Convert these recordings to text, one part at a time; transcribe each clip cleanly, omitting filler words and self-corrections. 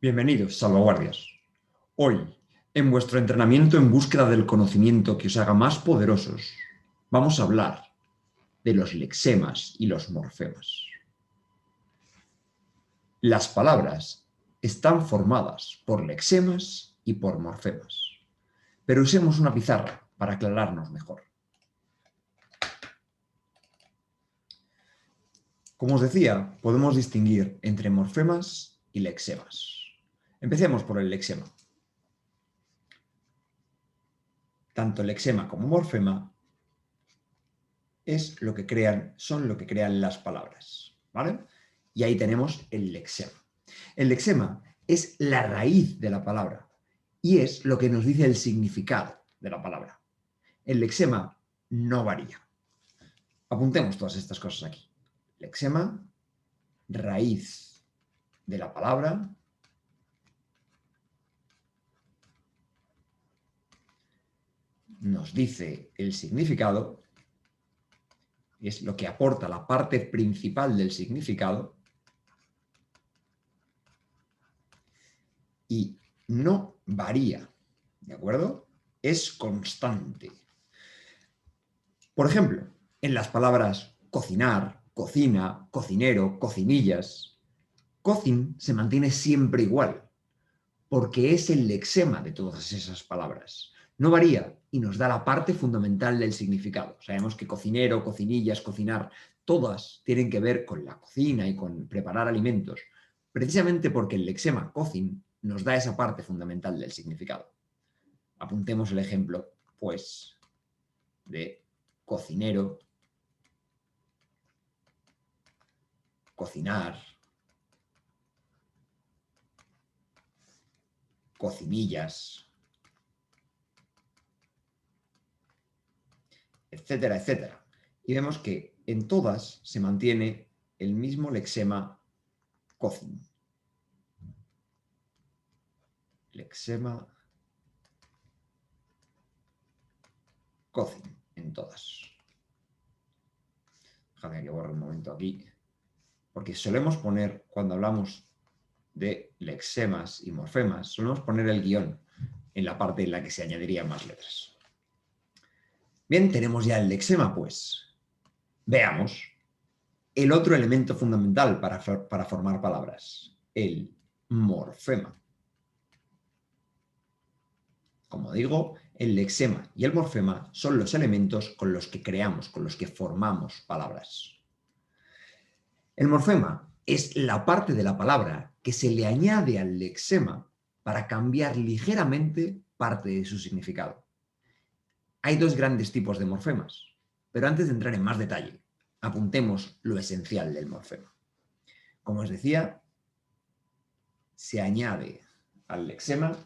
Bienvenidos, salvaguardias. Hoy, en vuestro entrenamiento en búsqueda del conocimiento que os haga más poderosos, vamos a hablar de los lexemas y los morfemas. Las palabras están formadas por lexemas y por morfemas, pero usemos una pizarra para aclararnos mejor. Como os decía, podemos distinguir entre morfemas y lexemas. Empecemos por el lexema. Tanto lexema como morfema son lo que crean las palabras, ¿vale? Y ahí tenemos el lexema. El lexema es la raíz de la palabra y es lo que nos dice el significado de la palabra. El lexema no varía. Apuntemos todas estas cosas aquí. Lexema, raíz de la palabra, nos dice el significado, es lo que aporta la parte principal del significado, y no varía, ¿de acuerdo? Es constante. Por ejemplo, en las palabras cocinar, cocina, cocinero, cocinillas, cocin se mantiene siempre igual, porque es el lexema de todas esas palabras. No varía y nos da la parte fundamental del significado. Sabemos que cocinero, cocinillas, cocinar, todas tienen que ver con la cocina y con preparar alimentos, precisamente porque el lexema cocin nos da esa parte fundamental del significado. Apuntemos el ejemplo, pues, de cocinero, cocinar, cocinillas, etcétera, etcétera. Y vemos que en todas se mantiene el mismo lexema cocin. Lexema cocin en todas. Déjame que borre un momento aquí, porque solemos poner, cuando hablamos de lexemas y morfemas, solemos poner el guión en la parte en la que se añadirían más letras. Bien, tenemos ya el lexema, pues. Veamos el otro elemento fundamental para formar palabras, el morfema. Como digo, el lexema y el morfema son los elementos con los que creamos, con los que formamos palabras. El morfema es la parte de la palabra que se le añade al lexema para cambiar ligeramente parte de su significado. Hay dos grandes tipos de morfemas, pero antes de entrar en más detalle, apuntemos lo esencial del morfema. Como os decía, se añade al lexema,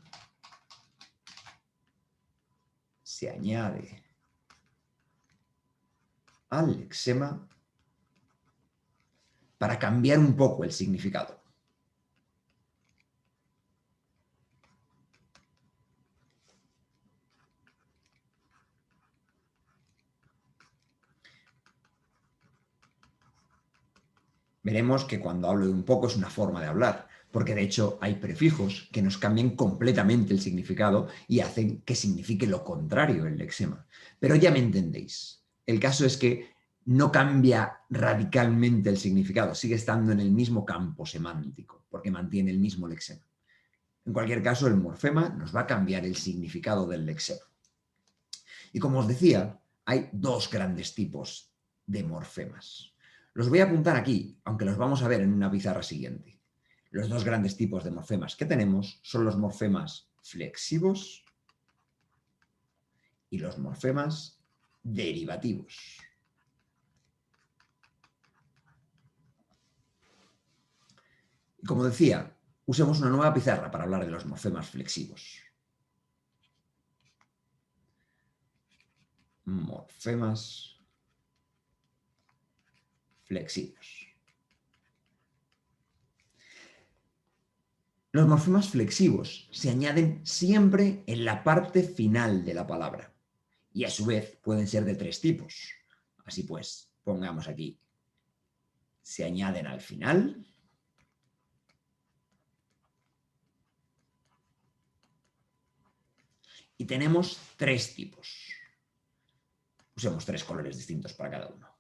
para cambiar un poco el significado. Veremos que cuando hablo de un poco es una forma de hablar, porque de hecho hay prefijos que nos cambian completamente el significado y hacen que signifique lo contrario el lexema. Pero ya me entendéis. El caso es que no cambia radicalmente el significado, sigue estando en el mismo campo semántico, porque mantiene el mismo lexema. En cualquier caso, el morfema nos va a cambiar el significado del lexema. Y como os decía, hay dos grandes tipos de morfemas. Los voy a apuntar aquí, aunque los vamos a ver en una pizarra siguiente. Los dos grandes tipos de morfemas que tenemos son los morfemas flexivos y los morfemas derivativos. Y como decía, usemos una nueva pizarra para hablar de los morfemas flexivos. Morfemas flexivos. Los morfemas flexivos se añaden siempre en la parte final de la palabra y a su vez pueden ser de tres tipos. Así pues, pongamos aquí, se añaden al final, Y tenemos tres tipos. Usemos tres colores distintos para cada uno.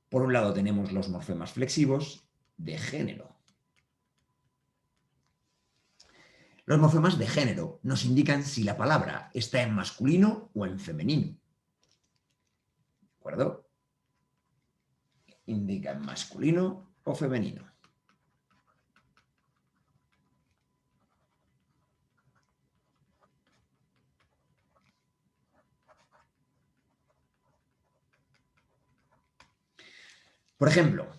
Por un lado tenemos los morfemas flexivos de género. Los morfemas de género nos indican si la palabra está en masculino o en femenino. ¿De acuerdo? Indica en masculino o femenino. Por ejemplo,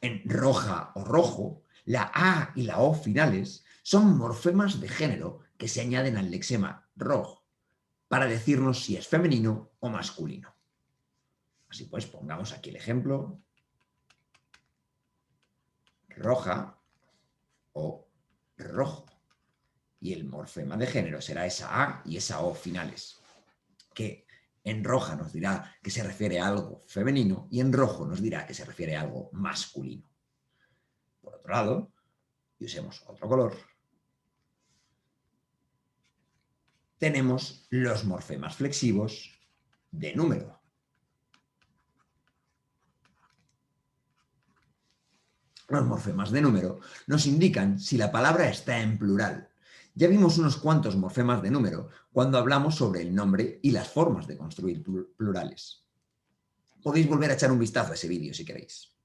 en roja o rojo, la A y la O finales son morfemas de género que se añaden al lexema rojo para decirnos si es femenino o masculino. Así pues, pongamos aquí el ejemplo. Roja o rojo. Y el morfema de género será esa A y esa O finales, que en roja nos dirá que se refiere a algo femenino y en rojo nos dirá que se refiere a algo masculino. Por otro lado, y usemos otro color, tenemos los morfemas flexivos de número. Los morfemas de número nos indican si la palabra está en plural. Ya vimos unos cuantos morfemas de número cuando hablamos sobre el nombre y las formas de construir plurales. Podéis volver a echar un vistazo a ese vídeo si queréis.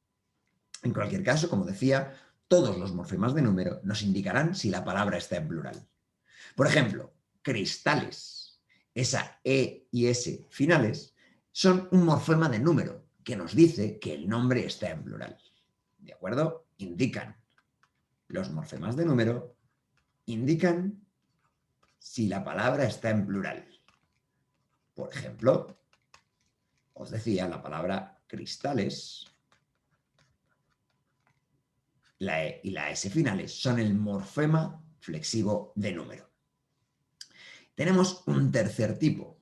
En cualquier caso, como decía, todos los morfemas de número nos indicarán si la palabra está en plural. Por ejemplo, cristales, esa E y S finales, son un morfema de número que nos dice que el nombre está en plural. ¿De acuerdo? Los morfemas de número indican si la palabra está en plural. Por ejemplo, os decía la palabra cristales, la E y la S finales son el morfema flexivo de número. Tenemos un tercer tipo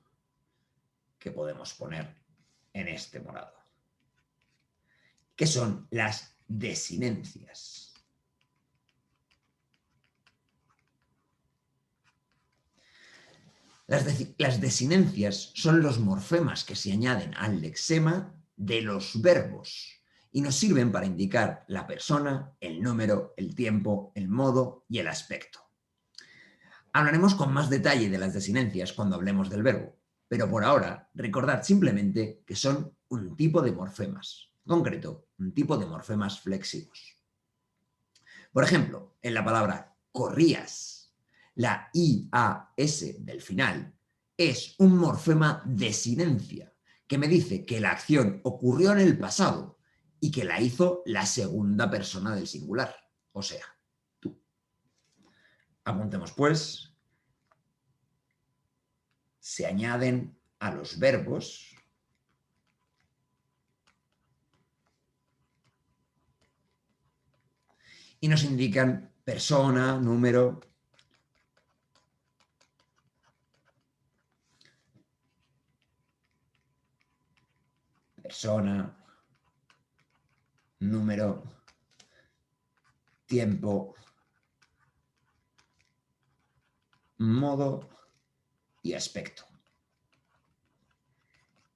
que podemos poner en este morado, que son las desinencias. Las desinencias son los morfemas que se añaden al lexema de los verbos y nos sirven para indicar la persona, el número, el tiempo, el modo y el aspecto. Hablaremos con más detalle de las desinencias cuando hablemos del verbo, pero por ahora recordad simplemente que son un tipo de morfemas, en concreto, un tipo de morfemas flexivos. Por ejemplo, en la palabra corrías, la IAS del final es un morfema desinencia que me dice que la acción ocurrió en el pasado y que la hizo la segunda persona del singular, o sea, tú. Apuntemos pues, se añaden a los verbos y nos indican persona, número, número, tiempo, modo y aspecto.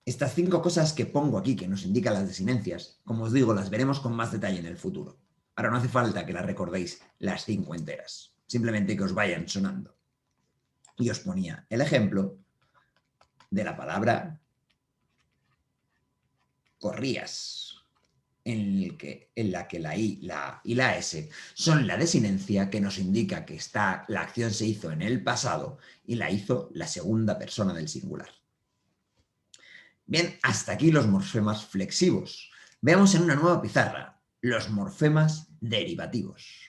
Estas 5 cosas que pongo aquí que nos indican las desinencias, como os digo, las veremos con más detalle en el futuro. Ahora no hace falta que las recordéis las 5 enteras, simplemente que os vayan sonando. Y os ponía el ejemplo de la palabra corrías, en la que la I, la A y la S son la desinencia que nos indica que la acción se hizo en el pasado y la hizo la segunda persona del singular. Bien, hasta aquí los morfemas flexivos. Veamos en una nueva pizarra los morfemas derivativos.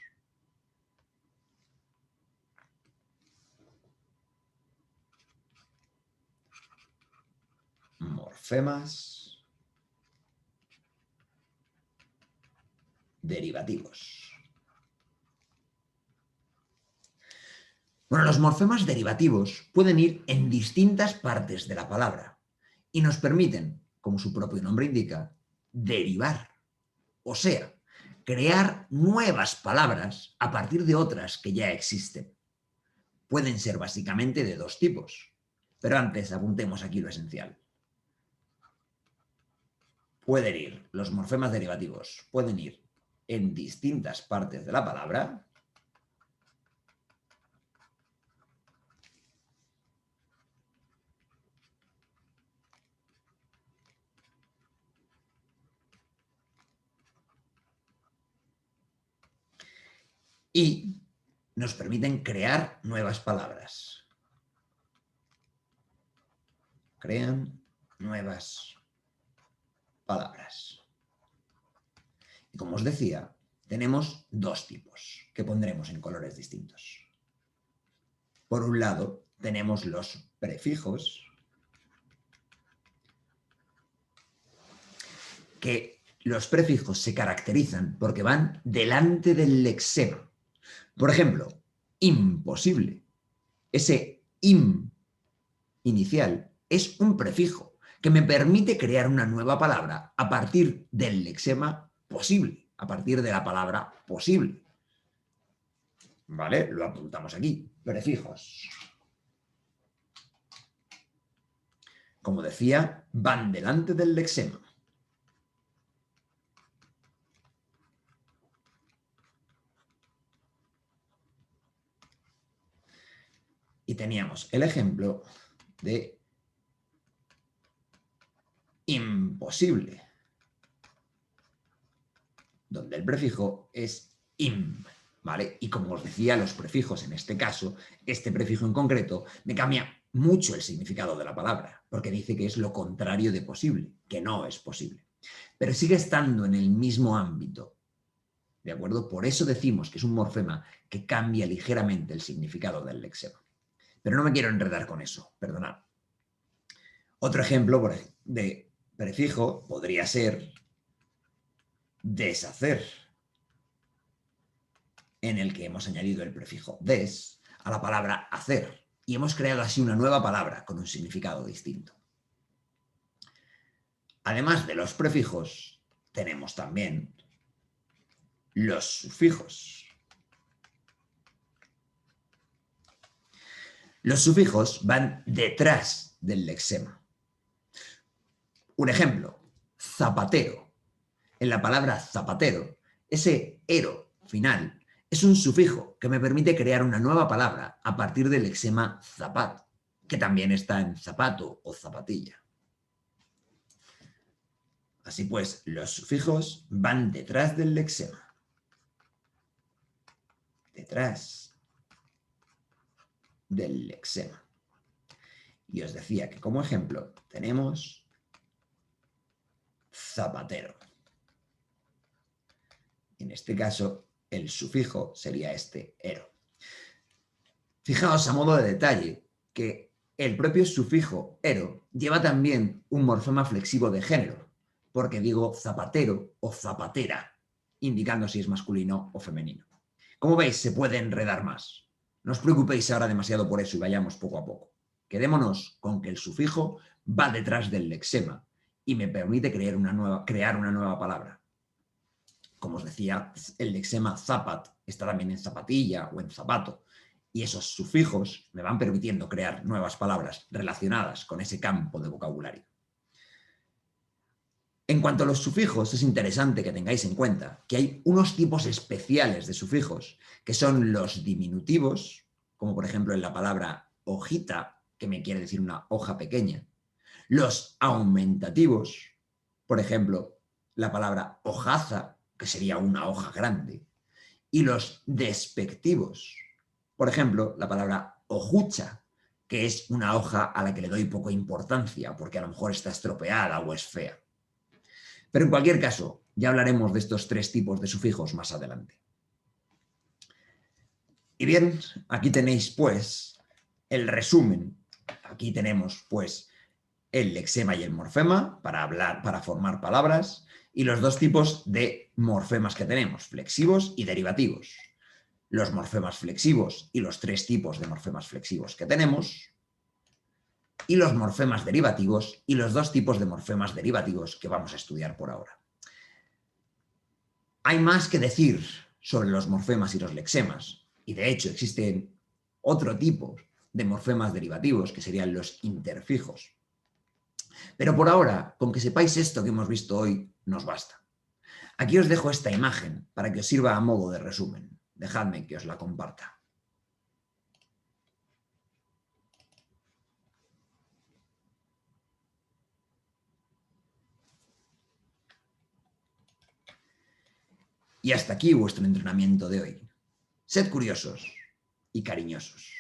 Morfemas derivativos. Bueno, los morfemas derivativos pueden ir en distintas partes de la palabra y nos permiten, como su propio nombre indica, derivar, o sea, crear nuevas palabras a partir de otras que ya existen. pueden ser básicamente de dos tipos. Pero antes apuntemos aquí lo esencial. Pueden ir, los morfemas derivativos pueden ir en distintas partes de la palabra. Y nos permiten crear nuevas palabras. Crean nuevas palabras. Y como os decía, tenemos dos tipos que pondremos en colores distintos. Por un lado, tenemos los prefijos, que los prefijos se caracterizan porque van delante del lexema. Por ejemplo, imposible. Ese im inicial es un prefijo que me permite crear una nueva palabra a partir del lexema posible, a partir de la palabra posible. ¿Vale? Lo apuntamos aquí. Prefijos. Como decía, van delante del lexema. Y teníamos el ejemplo de imposible, donde el prefijo es im, ¿vale? Y como os decía, los prefijos en este caso, este prefijo en concreto, me cambia mucho el significado de la palabra, porque dice que es lo contrario de posible, que no es posible. Pero sigue estando en el mismo ámbito, ¿de acuerdo? Por eso decimos que es un morfema que cambia ligeramente el significado del lexema. Pero no me quiero enredar con eso, perdonad. Otro ejemplo de prefijo podría ser deshacer, en el que hemos añadido el prefijo des a la palabra hacer y hemos creado así una nueva palabra con un significado distinto. Además de los prefijos, tenemos también los sufijos. Los sufijos van detrás del lexema. Un ejemplo, zapatero. En la palabra zapatero, ese ero final es un sufijo que me permite crear una nueva palabra a partir del lexema zapat, que también está en zapato o zapatilla. Así pues, los sufijos van detrás del lexema. Detrás del lexema. Y os decía que como ejemplo tenemos zapatero. En este caso, el sufijo sería este ero. Fijaos a modo de detalle que el propio sufijo ero lleva también un morfema flexivo de género, porque digo zapatero o zapatera, indicando si es masculino o femenino. Como veis, se puede enredar más. No os preocupéis ahora demasiado por eso y vayamos poco a poco. Quedémonos con que el sufijo va detrás del lexema y me permite crear una nueva palabra. Como os decía, el lexema zapat está también en zapatilla o en zapato, y esos sufijos me van permitiendo crear nuevas palabras relacionadas con ese campo de vocabulario. En cuanto a los sufijos, es interesante que tengáis en cuenta que hay unos tipos especiales de sufijos, que son los diminutivos, como por ejemplo en la palabra hojita, que me quiere decir una hoja pequeña. Los aumentativos, por ejemplo, la palabra hojaza, que sería una hoja grande. Y los despectivos, por ejemplo, la palabra hojucha, que es una hoja a la que le doy poca importancia, porque a lo mejor está estropeada o es fea. Pero en cualquier caso, ya hablaremos de estos tres tipos de sufijos más adelante. Y bien, aquí tenéis pues el resumen. Aquí tenemos pues el lexema y el morfema para formar palabras y los dos tipos de morfemas que tenemos, flexivos y derivativos. Los morfemas flexivos y los tres tipos de morfemas flexivos que tenemos, y los morfemas derivativos y los dos tipos de morfemas derivativos que vamos a estudiar por ahora. Hay más que decir sobre los morfemas y los lexemas, y de hecho existen otro tipo de morfemas derivativos, que serían los interfijos. Pero por ahora, con que sepáis esto que hemos visto hoy, nos basta. Aquí os dejo esta imagen para que os sirva a modo de resumen. Dejadme que os la comparta. Y hasta aquí vuestro entrenamiento de hoy. Sed curiosos y cariñosos.